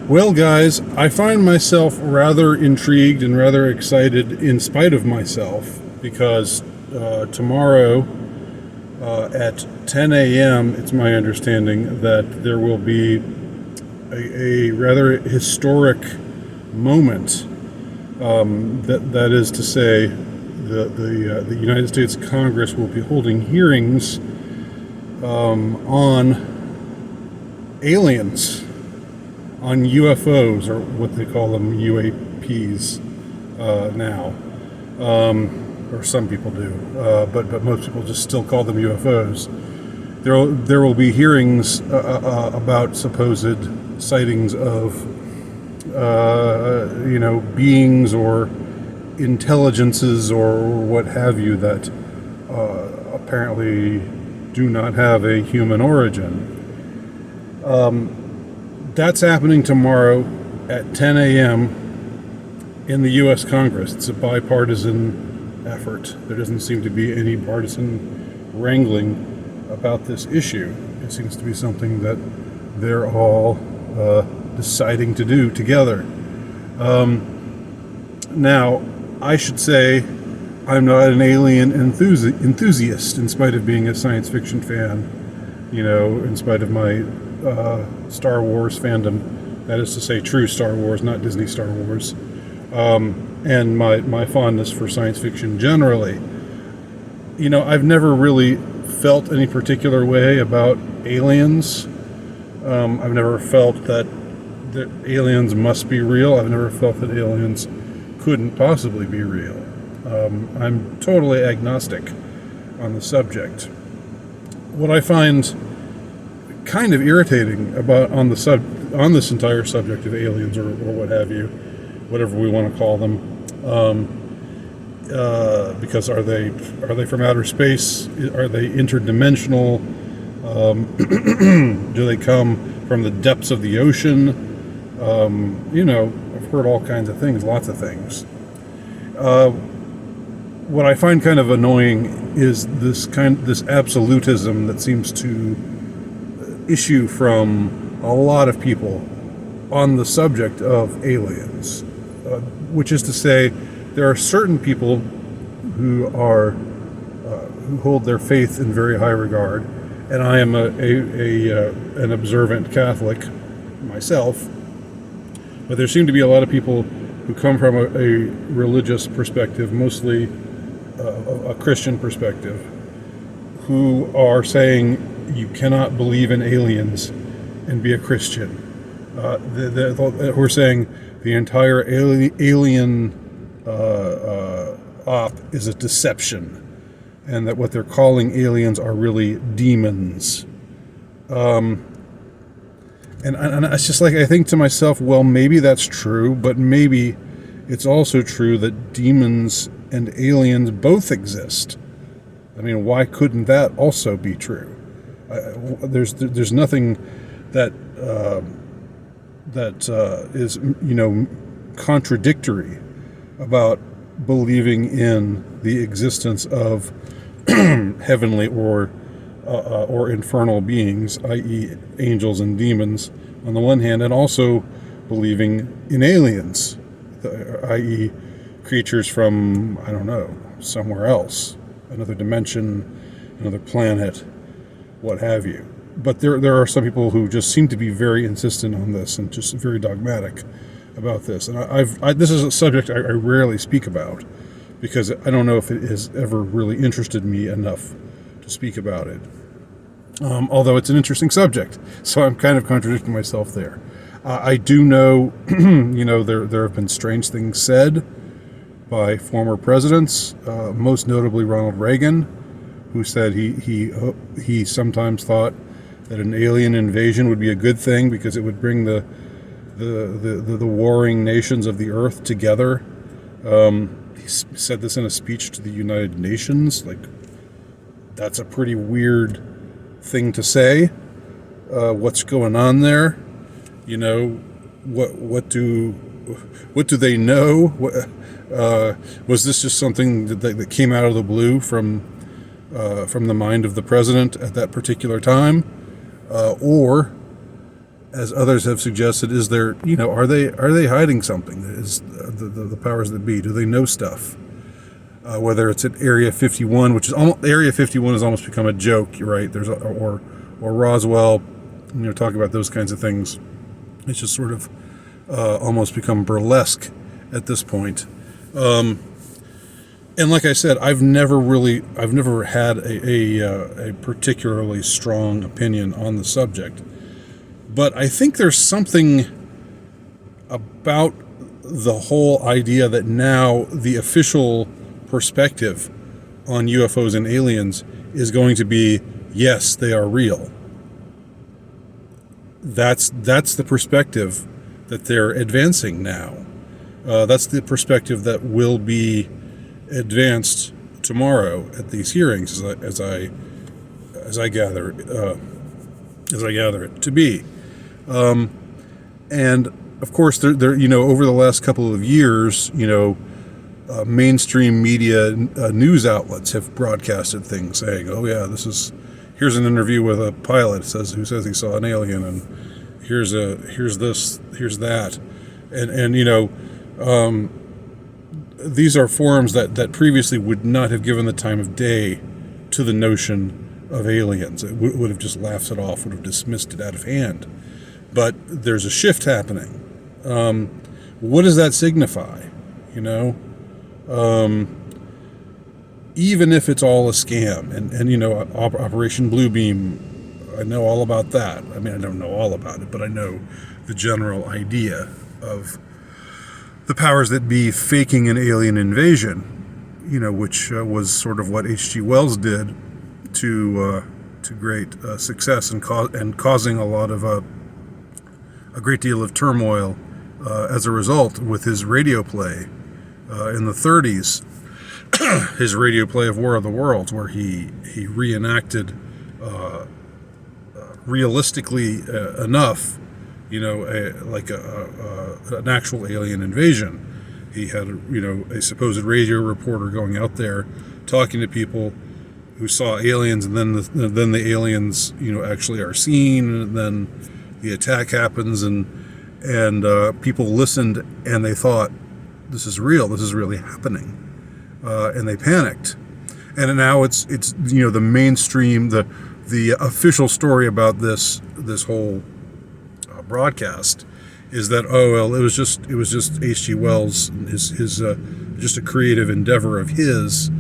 Well, guys, I find myself rather intrigued and rather excited in spite of myself because tomorrow at 10 a.m., it's my understanding that there will be a rather historic moment. That is to say, the United States Congress will be holding hearings on aliens, on UFOs, or what they call them, UAPs now, or some people do, but most people just still call them UFOs. There will be hearings about supposed sightings of beings or intelligences or what have you that apparently do not have a human origin. That's happening tomorrow at 10 a.m. in the U.S. Congress. It's a bipartisan effort. There doesn't seem to be any partisan wrangling about this issue. It seems to be something that they're all deciding to do together. Now, I should say I'm not an alien enthusiast, in spite of being a science fiction fan, in spite of my Star Wars fandom, that is to say true Star Wars, not Disney Star Wars, and my fondness for science fiction generally. I've never really felt any particular way about aliens. I've never felt that aliens must be real. I've never felt that aliens couldn't possibly be real. I'm totally agnostic on the subject. What I find kind of irritating about on this entire subject of aliens or what have you, whatever we want to call them, because are they from outer space? Are they interdimensional? Do they come from the depths of the ocean? I've heard all kinds of things, lots of things. What I find kind of annoying is this absolutism that seems to issue from a lot of people on the subject of aliens, which is to say, there are certain people who hold their faith in very high regard, and I am an observant Catholic myself, but there seem to be a lot of people who come from a religious perspective, mostly a Christian perspective, who are saying you cannot believe in aliens and be a Christian. We're saying the entire alien op is a deception, and that what they're calling aliens are really demons. And it's just like, I think to myself, well, maybe that's true, but maybe it's also true that demons and aliens both exist. I mean, why couldn't that also be true? There's nothing that is contradictory about believing in the existence of heavenly or infernal beings, i.e. angels and demons, on the one hand, and also believing in aliens, i.e. creatures from, I don't know, somewhere else, another dimension, another planet, what have you. But there are some people who just seem to be very insistent on this and just very dogmatic about this. And this is a subject I rarely speak about because I don't know if it has ever really interested me enough to speak about it. Although it's an interesting subject, so I'm kind of contradicting myself there. I do know, there have been strange things said by former presidents, most notably Ronald Reagan, who said he sometimes thought that an alien invasion would be a good thing because it would bring the warring nations of the earth together. He said this in a speech to the United Nations. Like, that's a pretty weird thing to say. What's going on there? What do they know? Was this just something that came out of the blue from the mind of the president at that particular time, or as others have suggested, is there, are they hiding something? Is the powers that be, do they know stuff? Whether it's at Area 51, which is Area 51 has almost become a joke, right? Or Roswell, talking about those kinds of things. It's just sort of almost become burlesque at this point. And like I said, I've never had a particularly strong opinion on the subject. But I think there's something about the whole idea that now the official perspective on UFOs and aliens is going to be, yes, they are real. That's the perspective that they're advancing now. That's the perspective that will be advanced tomorrow at these hearings, as I gather it to be. And of course, there over the last couple of years, mainstream media news outlets have broadcasted things saying, "Oh yeah, here's an interview with a pilot who says he saw an alien, and here's this, here's that," and these are forums that previously would not have given the time of day to the notion of aliens. It would have just laughed it off, would have dismissed it out of hand. But there's a shift happening. What does that signify? Even if it's all a scam, and Operation Bluebeam, I know all about that. I mean, I don't know all about it, but I know the general idea of the powers that be faking an alien invasion, which was sort of what H.G. Wells did to great success and causing a lot of a great deal of turmoil as a result with his radio play in the 30s, his radio play of War of the Worlds, where he reenacted realistically enough, an actual alien invasion. He had a supposed radio reporter going out there talking to people who saw aliens, and then the aliens actually are seen, and then the attack happens, and people listened and they thought, this is real, this is really happening, and they panicked. And now it's the mainstream, the official story about this whole broadcast is that, oh well, it was just H.G. Wells, his just a creative endeavor of his,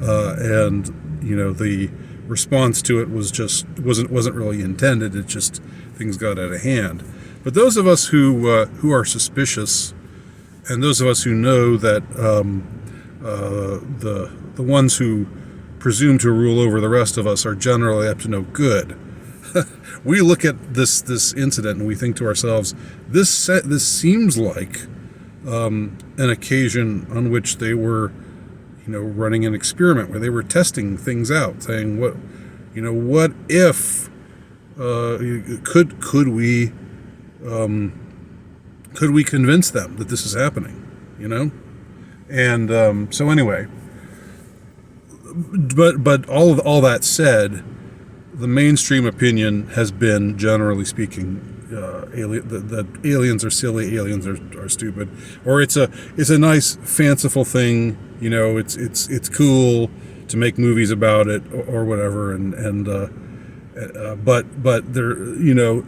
and the response to it wasn't really intended. It just, things got out of hand. But those of us who are suspicious, and those of us who know that the ones who presume to rule over the rest of us are generally up to no good, we look at this incident and we think to ourselves, this seems like an occasion on which they were, running an experiment where they were testing things out, saying, what if could we convince them that this is happening, and so anyway, but all that said, the mainstream opinion has been, generally speaking, that aliens are silly, aliens are stupid, or it's a nice fanciful thing, it's cool to make movies about it or whatever, but there,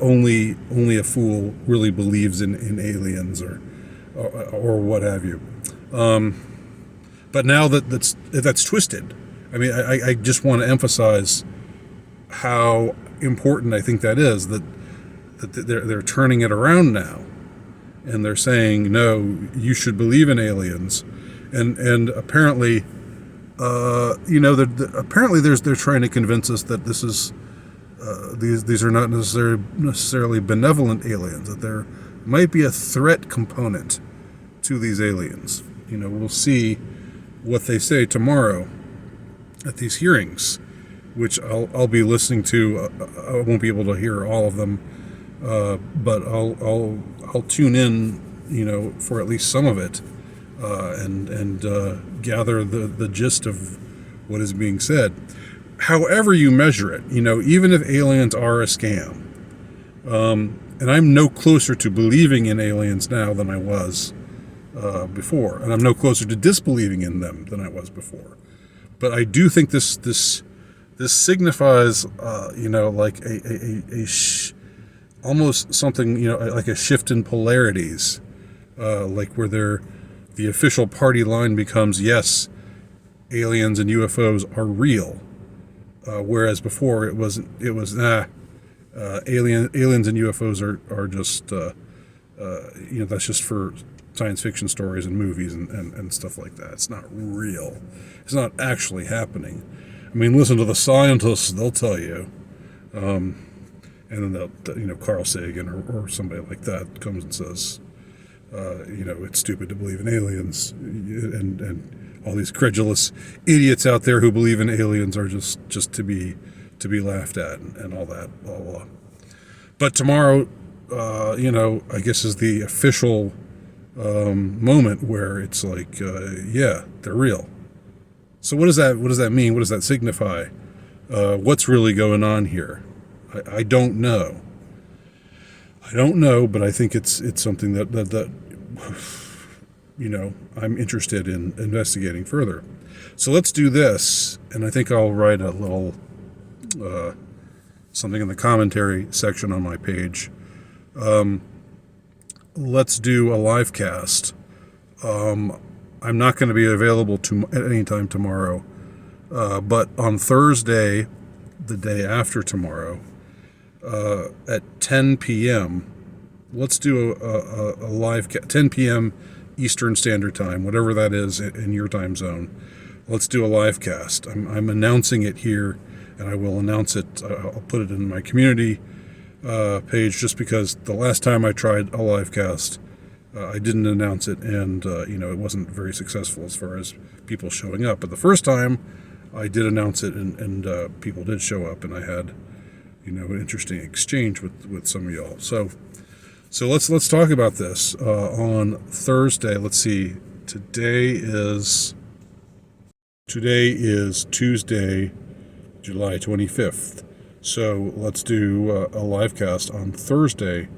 only a fool really believes in aliens or what have you. But now that's twisted. I mean, I just want to emphasize how important I think that is, that they're turning it around now, and they're saying, no, you should believe in aliens, and apparently, apparently they're trying to convince us that this is these are not necessarily benevolent aliens, that there might be a threat component to these aliens. We'll see what they say tomorrow at these hearings, which I'll be listening to. I won't be able to hear all of them, but I'll tune in, for at least some of it, and gather the gist of what is being said. However you measure it, even if aliens are a scam, And I'm no closer to believing in aliens now than I was before, and I'm no closer to disbelieving in them than I was before. But I do think this signifies, like almost something, like a shift in polarities, like where the official party line becomes, yes, aliens and UFOs are real, whereas before it was aliens and UFOs are just that's just for science fiction stories and movies and stuff like that. It's not real. It's not actually happening. I mean, listen to the scientists; they'll tell you. And then they'll, Carl Sagan or somebody like that comes and says, it's stupid to believe in aliens, and all these credulous idiots out there who believe in aliens are just to be laughed at and all that. Blah, blah. But tomorrow, I guess is the official moment where it's like, yeah, they're real. So what does that mean? What does that signify? What's really going on here? I don't know. But I think it's something that I'm interested in investigating further. So let's do this, and I think I'll write a little something in the commentary section on my page. Let's do a live cast. I'm not going to be available at any time tomorrow, but on Thursday, the day after tomorrow, at 10 p.m., let's do a live 10 p.m. Eastern Standard Time, whatever that is in your time zone. Let's do a live cast. I'm announcing it here, and I will announce it. I'll put it in my community page, just because the last time I tried a live cast, I didn't announce it, and it wasn't very successful as far as people showing up. But the first time I did announce it, and people did show up, and I had an interesting exchange with some of y'all. So let's talk about this on Thursday. Let's see. Today is Tuesday, July 25th. So let's do a live cast on Thursday,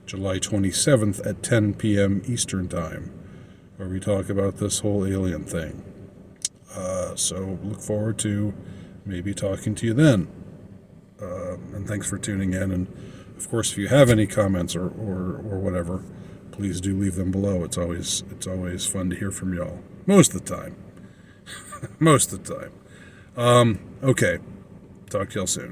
July 27th at 10 p.m. Eastern Time, where we talk about this whole alien thing. So look forward to maybe talking to you then. And thanks for tuning in. And of course, if you have any comments or whatever, please do leave them below. It's always fun to hear from y'all. Most of the time. Okay. Talk to y'all soon.